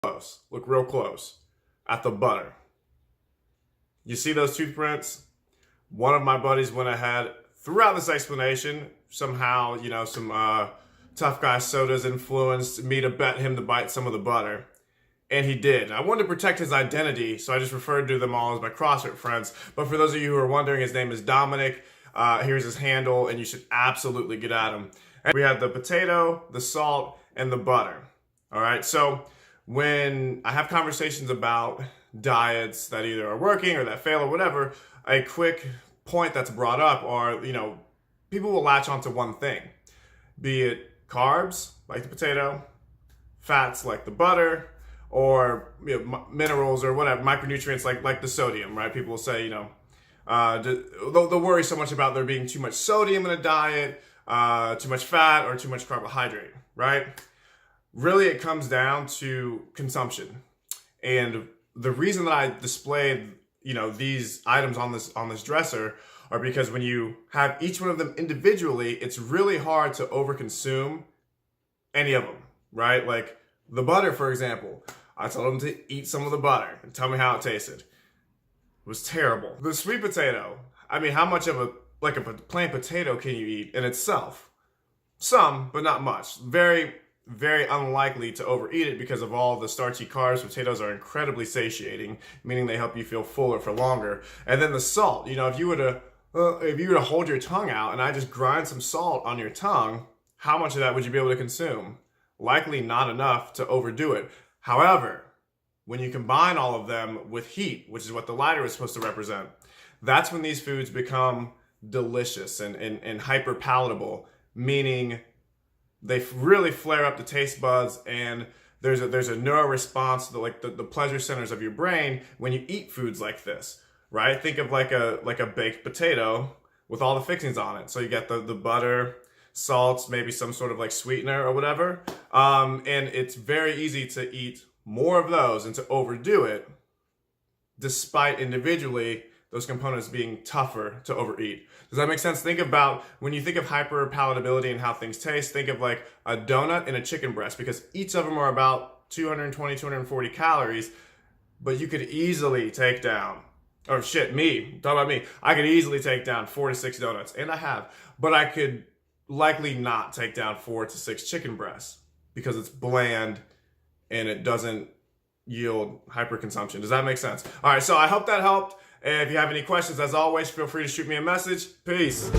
close. Look real close at the butter. You see those toothprints? One of my buddies went ahead throughout this explanation. Somehow, some tough guy sodas influenced me to bet him to bite some of the butter. And he did. I wanted to protect his identity, so I just referred to them all as my CrossFit friends. But for those of you who are wondering, his name is Dominic. Here's his handle, and you should absolutely get at him. And we had the potato, the salt, and the butter. All right, so when I have conversations about diets that either are working or that fail or whatever, a quick point that's brought up are, people will latch onto one thing, be it carbs, like the potato, fats, like the butter, or minerals or whatever, micronutrients like the sodium, right? People will say, they'll worry so much about there being too much sodium in a diet, too much fat, or too much carbohydrate, right? Really, it comes down to consumption. And the reason that I displayed, these items on this dresser are because when you have each one of them individually, it's really hard to overconsume any of them, right? Like the butter, for example. I told him to eat some of the butter and tell me how it tasted. It was terrible. The sweet potato, how much of a plain potato can you eat in itself? Some, but not much. Very, very unlikely to overeat it because of all the starchy carbs. Potatoes are incredibly satiating, meaning they help you feel fuller for longer. And then the salt, if you were to hold your tongue out and I just grind some salt on your tongue, how much of that would you be able to consume? Likely not enough to overdo it. However, when you combine all of them with heat, which is what the lighter is supposed to represent, that's when these foods become delicious and hyper palatable, meaning they really flare up the taste buds, and there's a neuro response to the pleasure centers of your brain when you eat foods like this, right? Think of like a baked potato with all the fixings on it. So you get the butter, salts, maybe some sort of sweetener or whatever. And it's very easy to eat more of those and to overdo it, despite individually those components being tougher to overeat. Does that make sense? Think about when you think of hyper palatability and how things taste, think of like a donut and a chicken breast, because each of them are about 220, 240 calories, but you could easily take down, talk about me, I could easily take down 4 to 6 donuts, and I have, but I could likely not take down 4 to 6 chicken breasts because it's bland and it doesn't yield hyperconsumption. Does that make sense? All right, so I hope that helped. And if you have any questions, as always, feel free to shoot me a message. Peace.